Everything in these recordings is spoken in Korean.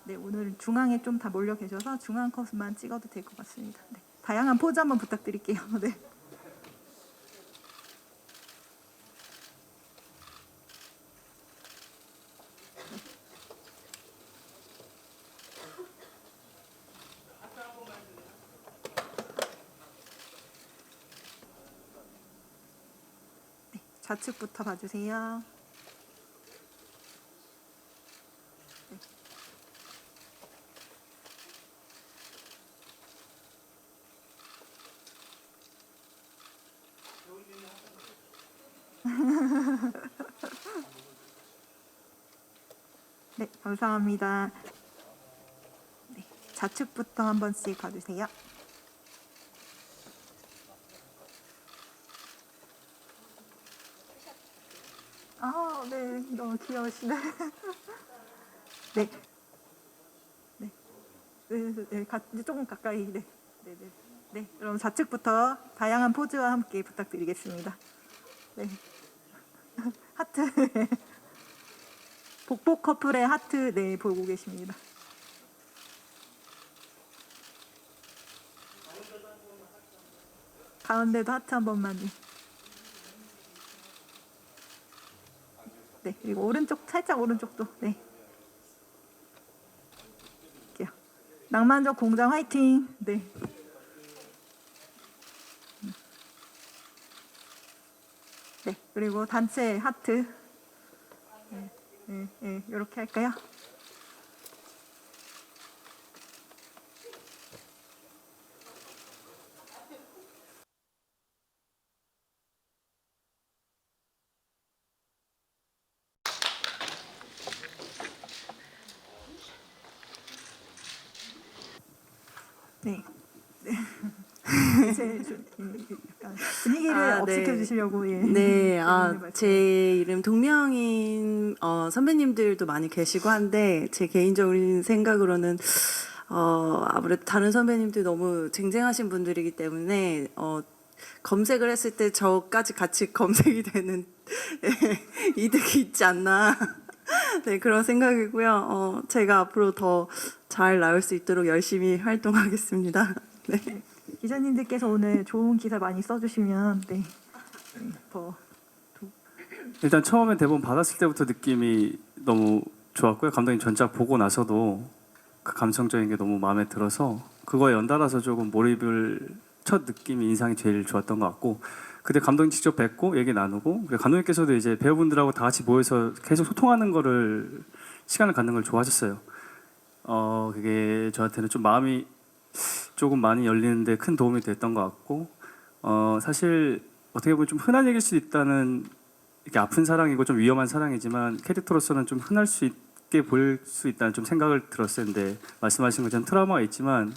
네, 오늘 중앙에 좀 다 몰려 계셔서 중앙 컷만 찍어도 될 것 같습니다. 네, 다양한 포즈 한번 부탁드릴게요. 네. 네, 좌측부터 봐주세요. 네, 감사합니다. 네, 좌측부터 한 번씩 봐주세요. 아, 네, 너무 귀여우시네. 네, 네, 네, 네, 조금 가까이, 네, 네, 네, 네. 그럼 좌측부터 다양한 포즈와 함께 부탁드리겠습니다. 네, 하트, 복복 커플의 하트, 네, 보고 계십니다. 가운데도 하트 한 번만. 네, 그리고 오른쪽 살짝 오른쪽도. 네. 이렇게요. 낭만적 공장 화이팅. 네. 네, 그리고 단체 하트. 네, 네, 네, 이렇게 할까요? 네. 네. 약간 분위기를 업시켜 주시려고 예. 네, 제 이름 동명인 선배님들도 많이 계시고 한데 제 개인적인 생각으로는 아무래도 다른 선배님들 너무 쟁쟁하신 분들이기 때문에 검색을 했을 때 저까지 같이 검색이 되는 이득이 있지 않나. 네, 그런 생각이고요. 제가 앞으로 더 잘 나올 수 있도록 열심히 활동하겠습니다. 네. 기자님들께서 오늘 좋은 기사 많이 써주시면 네, 더 일단 처음에 대본 받았을 때부터 느낌이 너무 좋았고요. 감독님 전작 보고 나서도 그 감성적인 게 너무 마음에 들어서 그거에 연달아서 조금 몰입을 첫 느낌이 인상이 제일 좋았던 것 같고 그때 감독님 직접 뵙고 얘기 나누고 그리고 감독님께서도 이제 배우분들하고 다 같이 모여서 계속 소통하는 거를 시간을 갖는 걸 좋아하셨어요. 그게 저한테는 좀 마음이 조금 많이 열리는데 큰 도움이 됐던 것 같고 사실 어떻게 보면 좀 흔한 얘기일 수 있다는 이렇게 아픈 사랑이고 좀 위험한 사랑이지만 캐릭터로서는 좀 흔할 수 있게 보일 수 있다는 좀 생각을 들었어요. 근데 말씀하신 것처럼 트라우마가 있지만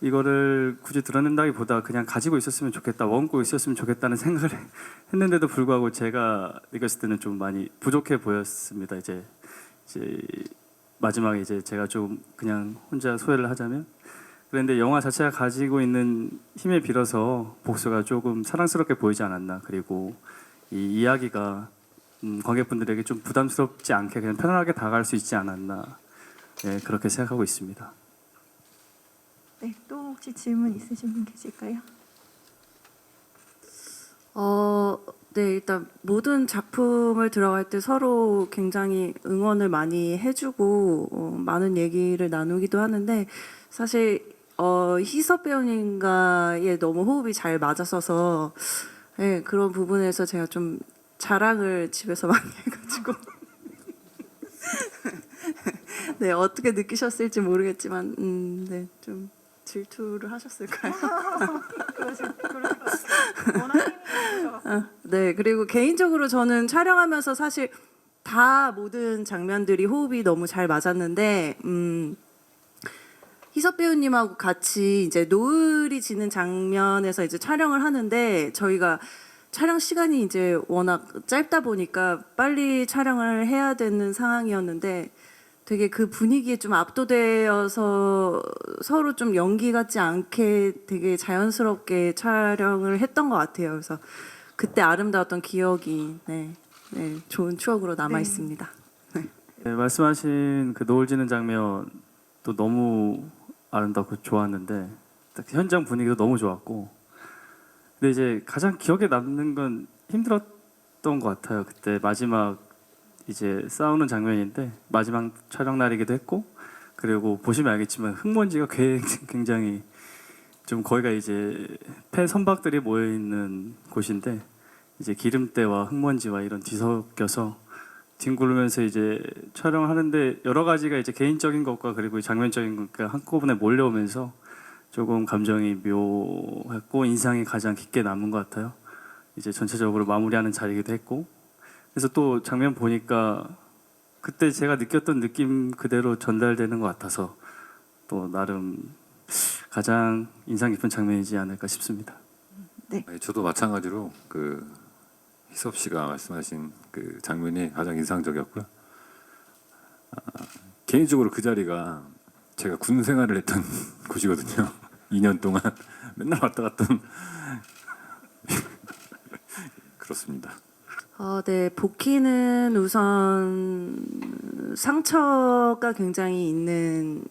이거를 굳이 드러낸다기보다 그냥 가지고 있었으면 좋겠다, 머금고 있었으면 좋겠다는 생각을 했는데도 불구하고 제가 느꼈을 때는 좀 많이 부족해 보였습니다. 이제 마지막에 이제 제가 좀 그냥 혼자 소외를 하자면 그런데 영화 자체가 가지고 있는 힘에 빌어서 복수가 조금 사랑스럽게 보이지 않았나. 그리고 이 이야기가 관객분들에게 좀 부담스럽지 않게 그냥 편안하게 다가갈 수 있지 않았나. 네, 그렇게 생각하고 있습니다. 네, 또 혹시 질문 있으신 분 계실까요? 네, 일단 모든 작품을 들어갈 때 서로 굉장히 응원을 많이 해주고 많은 얘기를 나누기도 하는데 사실 희섭 배우님과의 너무 호흡이 잘 맞았어서 네, 그런 부분에서 제가 좀 자랑을 집에서 많이 해가지고 네, 어떻게 느끼셨을지 모르겠지만 네, 좀 질투를 하셨을까요? 네, 그리고 개인적으로 저는 촬영하면서 사실 다 모든 장면들이 호흡이 너무 잘 맞았는데 희섭 배우님하고 같이 이제 노을이 지는 장면에서 이제 촬영을 하는데 저희가 촬영 시간이 이제 워낙 짧다 보니까 빨리 촬영을 해야 되는 상황이었는데 되게 그 분위기에 좀 압도되어서 서로 좀 연기 같지 않게 되게 자연스럽게 촬영을 했던 것 같아요. 그래서 그때 아름다웠던 기억이 네, 좋은 추억으로 남아 있습니다. 네. 네, 말씀하신 그 노을 지는 장면도 너무 아름답고 좋았는데 딱 현장 분위기도 너무 좋았고 근데 이제 가장 기억에 남는 건 힘들었던 것 같아요. 그때 마지막 이제 싸우는 장면인데 마지막 촬영 날이기도 했고 그리고 보시면 알겠지만 흙먼지가 굉장히 좀 거기가 이제 폐 선박들이 모여 있는 곳인데 이제 기름때와 흙먼지와 이런 뒤섞여서 뒹굴면서 이제 촬영하는데 여러 가지가 이제 개인적인 것과 그리고 장면적인 것과 한꺼번에 몰려오면서 조금 감정이 묘했고 인상이 가장 깊게 남은 것 같아요. 이제 전체적으로 마무리하는 자리이기도 했고 그래서 또 장면 보니까 그때 제가 느꼈던 느낌 그대로 전달되는 것 같아서 또 나름 가장 인상 깊은 장면이지 않을까 싶습니다. 아니, 저도 마찬가지로 그 희섭 씨가 말씀하신 그 장면이 가장 인상적이었고요. 개인적으로 그 자리가 제가 군 생활을 했던 곳이거든요. 2년 동안 맨날 왔다 갔던 그렇습니다. 네, 복희는 우선 상처가 굉장히 있는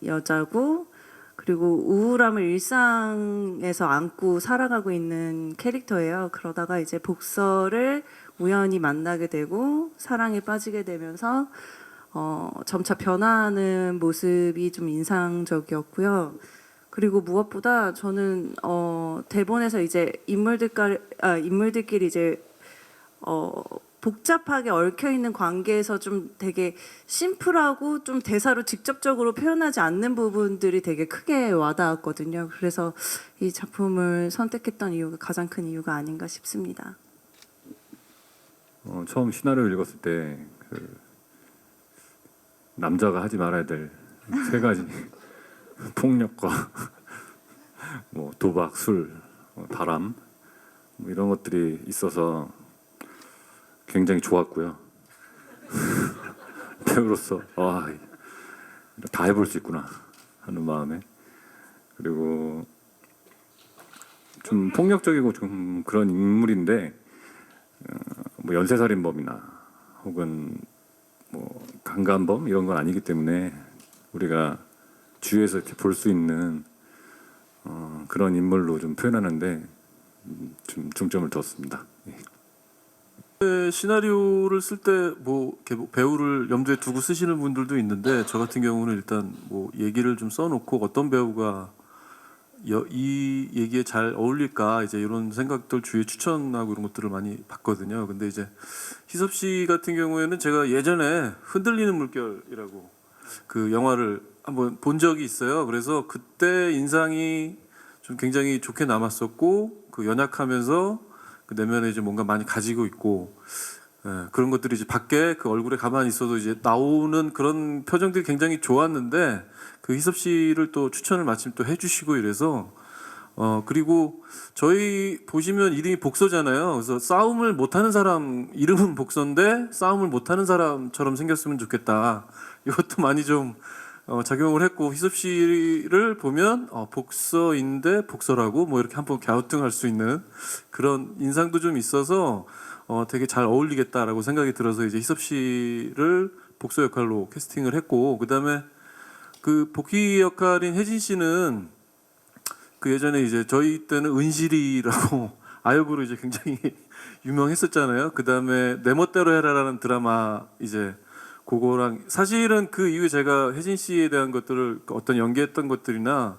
여자고 그리고 우울함을 일상에서 안고 살아가고 있는 캐릭터예요. 그러다가 이제 복서를 우연히 만나게 되고 사랑에 빠지게 되면서 점차 변화하는 모습이 좀 인상적이었고요. 그리고 무엇보다 저는 대본에서 이제 인물들끼리 이제 복잡하게 얽혀 있는 관계에서 좀 되게 심플하고 좀 대사로 직접적으로 표현하지 않는 부분들이 되게 크게 와닿았거든요. 그래서 이 작품을 선택했던 이유가 가장 큰 이유가 아닌가 싶습니다. 처음 시나리오 읽었을 때 그 남자가 하지 말아야 될 세 가지 폭력과 뭐 도박, 술, 바람 뭐 이런 것들이 있어서 굉장히 좋았고요. 배우로서 다 해볼 수 있구나 하는 마음에 그리고 좀 폭력적이고 좀 그런 인물인데 뭐 연쇄살인범이나 혹은 뭐 강간범 이런 건 아니기 때문에 우리가 주위에서 이렇게 볼 수 있는 그런 인물로 좀 표현하는데 좀 중점을 두었습니다. 시나리오를 쓸 때 뭐 배우를 염두에 두고 쓰시는 분들도 있는데 저 같은 경우는 일단 뭐 얘기를 좀 써놓고 어떤 배우가 이 얘기에 잘 어울릴까 이제 이런 생각들 주위에 추천하고 이런 것들을 많이 봤거든요. 근데 이제 희섭 씨 같은 경우에는 제가 예전에 흔들리는 물결이라고 그 영화를 한번 본 적이 있어요. 그래서 그때 인상이 좀 굉장히 좋게 남았었고 그 연약하면서 그 내면에 이제 뭔가 많이 가지고 있고 그런 것들이 이제 밖에 그 얼굴에 가만히 있어도 이제 나오는 그런 표정들이 굉장히 좋았는데 그 희섭 씨를 또 추천을 마침 또 해주시고 이래서 그리고 저희 보시면 이름이 복서잖아요. 그래서 싸움을 못하는 사람 이름은 복서인데 싸움을 못하는 사람처럼 생겼으면 좋겠다. 이것도 많이 좀 작용을 했고 희섭 씨를 보면 복서인데 복서라고 뭐 이렇게 한번 갸우뚱할 수 있는 그런 인상도 좀 있어서 되게 잘 어울리겠다라고 생각이 들어서 이제 희섭 씨를 복서 역할로 캐스팅을 했고 그다음에 그 복희 역할인 혜진 씨는 그 예전에 이제 저희 때는 은실이라고 아역으로 이제 굉장히 유명했었잖아요. 그다음에 내 멋대로 해라라는 드라마 이제 그거랑 사실은 그 이후에 제가 혜진 씨에 대한 것들을 어떤 연기했던 것들이나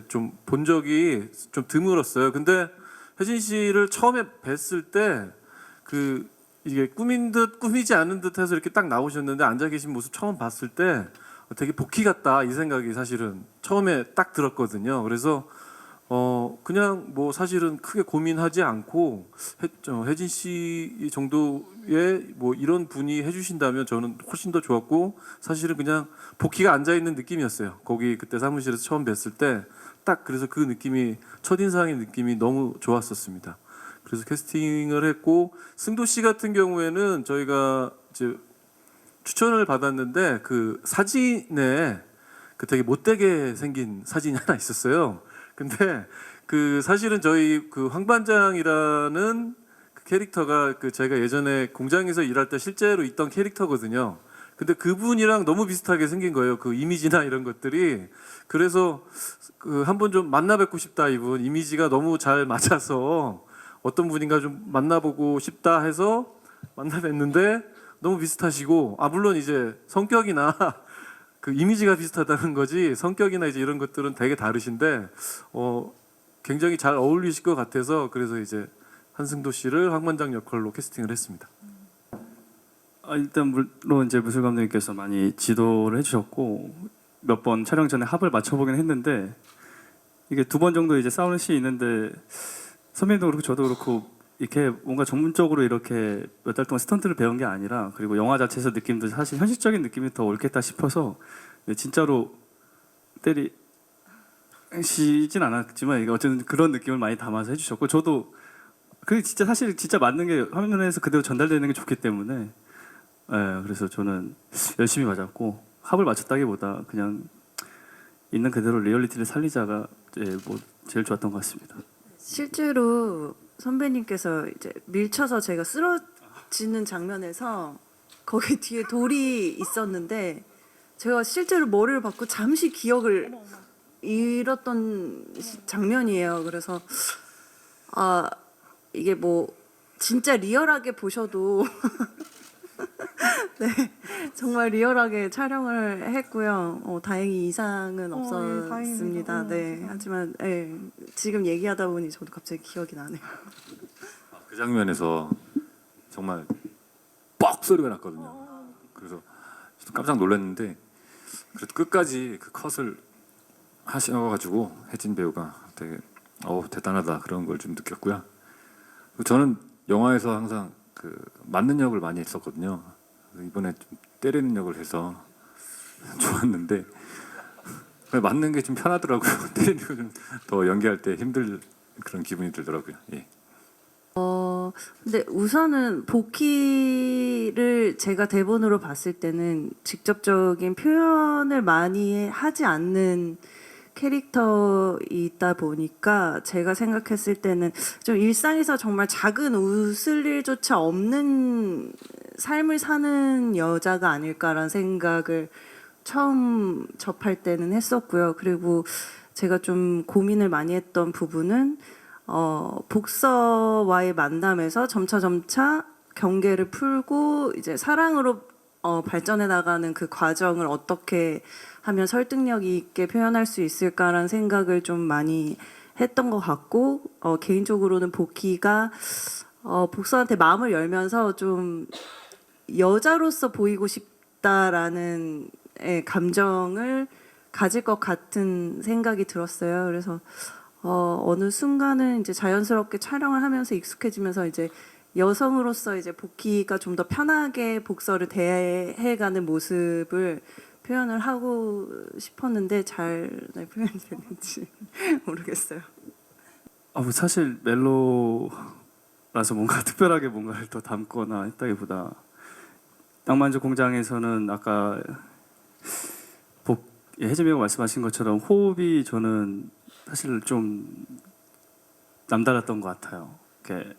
좀 본 적이 좀 드물었어요. 근데 혜진 씨를 처음에 뵀을 때 그 이게 꾸민 듯 꾸미지 않은 듯해서 이렇게 딱 나오셨는데 앉아 계신 모습 처음 봤을 때 되게 복희 같다 이 생각이 사실은 처음에 딱 들었거든요. 그래서 그냥 뭐 사실은 크게 고민하지 않고 혜진 씨 정도의 뭐 이런 분이 해주신다면 저는 훨씬 더 좋았고 사실은 그냥 복희가 앉아 있는 느낌이었어요. 거기 그때 사무실에서 처음 뵀을 때 딱 그래서 그 느낌이 첫인상의 느낌이 너무 좋았었습니다. 그래서 캐스팅을 했고 승도 씨 같은 경우에는 저희가 이제 추천을 받았는데 그 사진에 그 되게 못되게 생긴 사진이 하나 있었어요. 근데 그 사실은 저희 그 황반장이라는 그 캐릭터가 그 제가 예전에 공장에서 일할 때 실제로 있던 캐릭터거든요. 근데 그분이랑 너무 비슷하게 생긴 거예요. 그 이미지나 이런 것들이. 그래서 그 한번 좀 만나 뵙고 싶다, 이분. 이미지가 너무 잘 맞아서 어떤 분인가 좀 만나보고 싶다 해서 만나 뵀는데 너무 비슷하시고, 물론 이제 성격이나 그 이미지가 비슷하다는 거지 성격이나 이제 이런 것들은 되게 다르신데 굉장히 잘 어울리실 것 같아서 그래서 이제 한승도 씨를 황만장 역할로 캐스팅을 했습니다. 일단 물론 이제 무술 감독님께서 많이 지도를 해주셨고 몇 번 촬영 전에 합을 맞춰보긴 했는데 이게 2번 정도 이제 싸우는 씬이 있는데 선배님도 그렇고 저도 그렇고 이렇게 뭔가 전문적으로 이렇게 몇 달 동안 스턴트를 배운 게 아니라 그리고 영화 자체에서 느낌도 사실 현실적인 느낌이 더 옳겠다 싶어서 진짜로 때리시진 않았지만 이게 어쨌든 그런 느낌을 많이 담아서 해주셨고 저도 그게 진짜 사실 진짜 맞는 게 화면에서 그대로 전달되는 게 좋기 때문에 그래서 저는 열심히 맞았고 합을 맞췄다기보다 그냥 있는 그대로 리얼리티를 살리자가 뭐 제일 좋았던 것 같습니다. 실제로 선배님께서 이제 밀쳐서 제가 쓰러지는 장면에서 거기 뒤에 돌이 있었는데 제가 실제로 머리를 받고 잠시 기억을 잃었던 장면이에요. 그래서 이게 뭐 진짜 리얼하게 보셔도 네, 정말 리얼하게 촬영을 했고요. 다행히 이상은 없었습니다. 다행입니다. 네, 하지만 지금 얘기하다 보니 저도 갑자기 기억이 나네요. 그 장면에서 정말 뻑 소리가 났거든요. 그래서 저도 깜짝 놀랐는데 그래도 끝까지 그 컷을 하셔가지고 혜진 배우가 되게 대단하다 그런 걸 좀 느꼈고요. 그리고 저는 영화에서 항상 그 맞는 역을 많이 했었거든요. 그래서 이번에 좀 때리는 역을 해서 좋았는데 맞는 게 좀 편하더라고요. 때리는 거 좀 더 연기할 때 힘들 그런 기분이 들더라고요. 예. 근데 우선은 복희를 제가 대본으로 봤을 때는 직접적인 표현을 많이 하지 않는 캐릭터이다 보니까 제가 생각했을 때는 좀 일상에서 정말 작은 웃을 일조차 없는 삶을 사는 여자가 아닐까라는 생각을 처음 접할 때는 했었고요. 그리고 제가 좀 고민을 많이 했던 부분은 복서와의 만남에서 점차 경계를 풀고 이제 사랑으로 발전해 나가는 그 과정을 어떻게 하면 설득력 있게 표현할 수 있을까라는 생각을 좀 많이 했던 것 같고 개인적으로는 복희가 복서한테 마음을 열면서 좀 여자로서 보이고 싶다라는 감정을 가질 것 같은 생각이 들었어요. 그래서 어느 순간은 이제 자연스럽게 촬영을 하면서 익숙해지면서 이제 여성으로서 이제 복희가 좀 더 편하게 복서를 대해가는 모습을 표현을 하고 싶었는데 잘 표현이 됐는지 모르겠어요. 뭐 사실 멜로라서 뭔가 특별하게 뭔가를 더 담거나 했다기보다 낭만적 공장에서는 아까 혜진 배우가 말씀하신 것처럼 호흡이 저는 사실 좀 남달랐던 것 같아요. 이렇게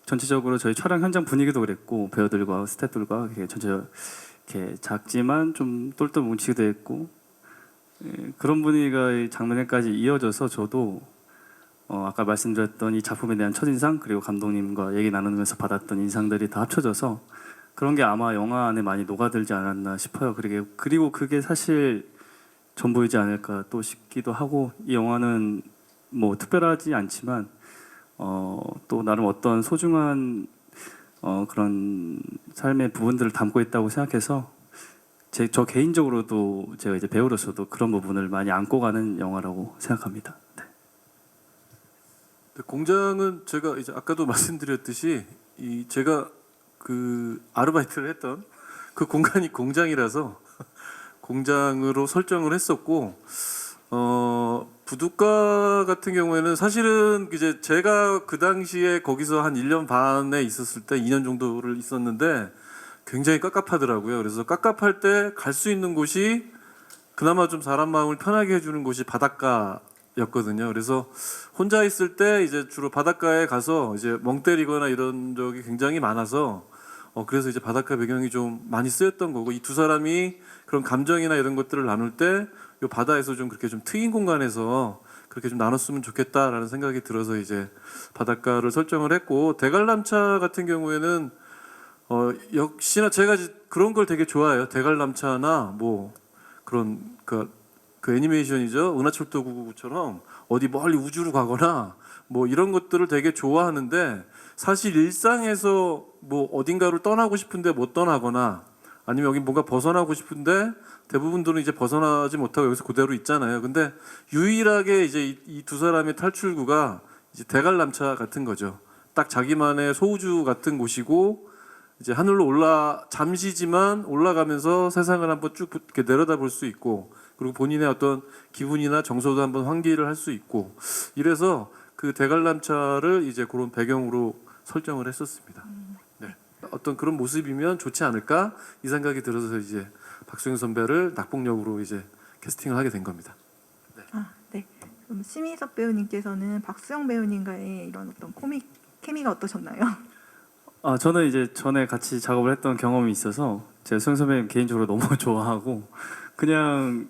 전체적으로 저희 촬영 현장 분위기도 그랬고 배우들과 스태프들과 전체 이렇게 작지만 좀 똘똘 뭉치기도 했고 그런 분위기가 이 장면에까지 이어져서 저도 아까 말씀드렸던 이 작품에 대한 첫인상 그리고 감독님과 얘기 나누면서 받았던 인상들이 다 합쳐져서 그런 게 아마 영화 안에 많이 녹아들지 않았나 싶어요. 그리고 그게 사실 전부이지 않을까 또 싶기도 하고 이 영화는 뭐 특별하지 않지만 또 나름 어떤 소중한 그런 삶의 부분들을 담고 있다고 생각해서 저 개인적으로도 제가 이제 배우로서도 그런 부분을 많이 안고 가는 영화라고 생각합니다. 네. 공장은 제가 이제 아까도 말씀드렸듯이 제가 그 아르바이트를 했던 그 공간이 공장이라서 공장으로 설정을 했었고 부둣가 같은 경우에는 사실은 이제 제가 그 당시에 거기서 한 1년 반에 있었을 때 2년 정도를 있었는데 굉장히 깝깝하더라고요. 그래서 깝깝할 때 갈 수 있는 곳이 그나마 좀 사람 마음을 편하게 해주는 곳이 바닷가였거든요. 그래서 혼자 있을 때 이제 주로 바닷가에 가서 이제 멍 때리거나 이런 적이 굉장히 많아서 그래서 이제 바닷가 배경이 좀 많이 쓰였던 거고 이 두 사람이 그런 감정이나 이런 것들을 나눌 때 요 바다에서 좀 그렇게 좀 트인 공간에서 그렇게 좀 나눴으면 좋겠다라는 생각이 들어서 이제 바닷가를 설정을 했고 대관람차 같은 경우에는 역시나 제가 이제 그런 걸 되게 좋아해요. 대관람차나 뭐 그런 그 애니메이션이죠. 은하철도 999처럼 어디 멀리 우주로 가거나 뭐 이런 것들을 되게 좋아하는데 사실 일상에서 뭐 어딘가를 떠나고 싶은데 못 떠나거나 아니면 여기 뭔가 벗어나고 싶은데 대부분들은 이제 벗어나지 못하고 여기서 그대로 있잖아요. 근데 유일하게 이제 이 두 사람의 탈출구가 이제 대관람차 같은 거죠. 딱 자기만의 소우주 같은 곳이고 이제 하늘로 잠시지만 올라가면서 세상을 한번 쭉 이렇게 내려다볼 수 있고 그리고 본인의 어떤 기분이나 정서도 한번 환기를 할 수 있고 이래서 그 대관람차를 이제 그런 배경으로 설정을 했었습니다. 네. 어떤 그런 모습이면 좋지 않을까 이 생각이 들어서 이제 박수영 선배를 낙봉역으로 이제 캐스팅을 하게 된 겁니다. 네. 그럼 심희섭 배우님께서는 박수영 배우님과의 이런 어떤 케미가 어떠셨나요? 저는 이제 전에 같이 작업을 했던 경험이 있어서 제가 수영 선배님 개인적으로 너무 좋아하고 그냥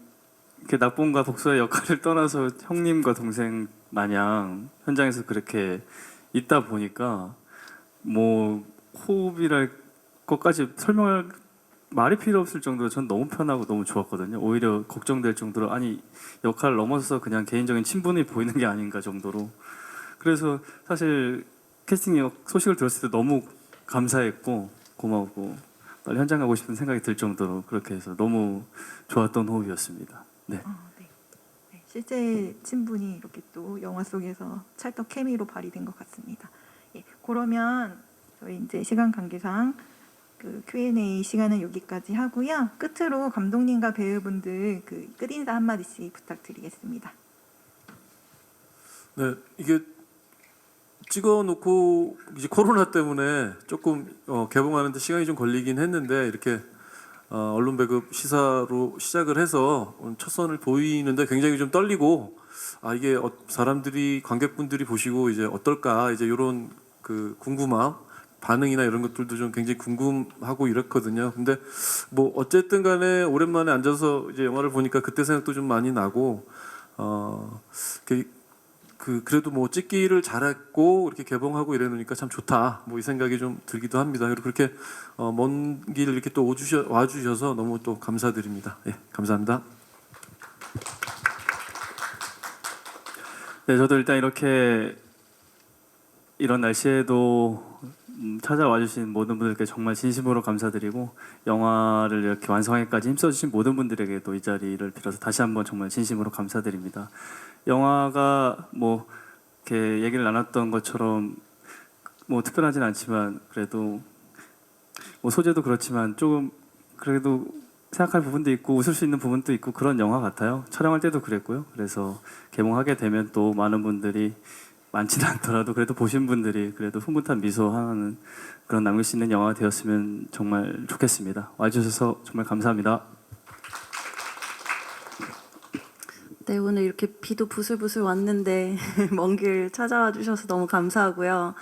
이렇게 낙봉과 복수의 역할을 떠나서 형님과 동생 마냥 현장에서 그렇게 있다 보니까 뭐 호흡이랄 것까지 설명할 말이 필요 없을 정도로 전 너무 편하고 너무 좋았거든요. 오히려 걱정될 정도로 아니 역할을 넘어서서 그냥 개인적인 친분이 보이는 게 아닌가 정도로 그래서 사실 캐스팅 소식을 들었을 때 너무 감사했고 고마웠고 빨리 현장 가고 싶은 생각이 들 정도로 그렇게 해서 너무 좋았던 호흡이었습니다. 네. 네. 네. 실제 친분이 이렇게 또 영화 속에서 찰떡 케미로 발휘된 것 같습니다. 예, 그러면 저희 이제 시간 관계상 그 Q&A 시간은 여기까지 하고요. 끝으로 감독님과 배우분들 그 끝인사 한 마디씩 부탁드리겠습니다. 네, 이게 찍어놓고 이제 코로나 때문에 조금 개봉하는데 시간이 좀 걸리긴 했는데 이렇게 언론 배급 시사로 시작을 해서 오늘 첫 선을 보이는데 굉장히 좀 떨리고 이게 사람들이 관객분들이 보시고 이제 어떨까 이제 이런 그 궁금함 반응이나 이런 것들도 좀 굉장히 궁금하고 이렇거든요. 근데 뭐 어쨌든 간에 오랜만에 앉아서 이제 영화를 보니까 그때 생각도 좀 많이 나고 그래도 뭐 찍기를 잘했고 이렇게 개봉하고 이래놓으니까 참 좋다. 뭐 이 생각이 좀 들기도 합니다. 그리고 그렇게 먼 길 이렇게 또 와주셔서 너무 또 감사드립니다. 예, 감사합니다. 네, 저도 일단 이렇게 이런 날씨에도 찾아와 주신 모든 분들께 정말 진심으로 감사드리고 영화를 이렇게 완성하기까지 힘써주신 모든 분들에게도 이 자리를 빌어서 다시 한번 정말 진심으로 감사드립니다. 영화가 뭐 이렇게 얘기를 나눴던 것처럼 뭐 특별하진 않지만 그래도 뭐 소재도 그렇지만 조금 그래도 생각할 부분도 있고 웃을 수 있는 부분도 있고 그런 영화 같아요. 촬영할 때도 그랬고요. 그래서 개봉하게 되면 또 많은 분들이 많지는 않더라도 그래도 보신 분들이 그래도 흐뭇한 미소 하는 그런 남길 수 있는 영화가 되었으면 정말 좋겠습니다. 와주셔서 정말 감사합니다. 네, 오늘 이렇게 비도 부슬부슬 왔는데 먼 길 찾아와 주셔서 너무 감사하고요.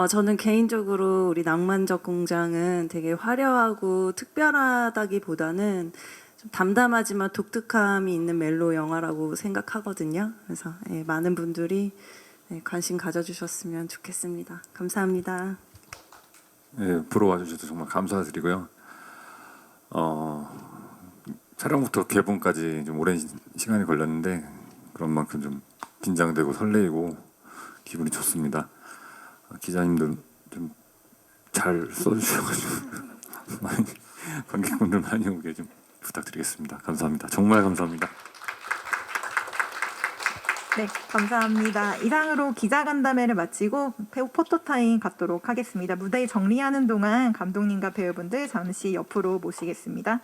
저는 개인적으로 우리 낭만적 공장은 되게 화려하고 특별하다기보다는 좀 담담하지만 독특함이 있는 멜로 영화라고 생각하거든요. 그래서 많은 분들이 관심 가져주셨으면 좋겠습니다. 감사합니다. 네, 보러 와주셔서 정말 감사드리고요. 촬영부터 개봉까지 좀 오랜 시간이 걸렸는데 그런 만큼 좀 긴장되고 설레이고 기분이 좋습니다. 기자님들 좀 잘 써주셔가지고 많이 관객분들 많이 오게 좀 부탁드리겠습니다. 감사합니다. 정말 감사합니다. 네, 감사합니다. 이상으로 기자간담회를 마치고 포토타임 갖도록 하겠습니다. 무대 정리하는 동안 감독님과 배우분들 잠시 옆으로 모시겠습니다.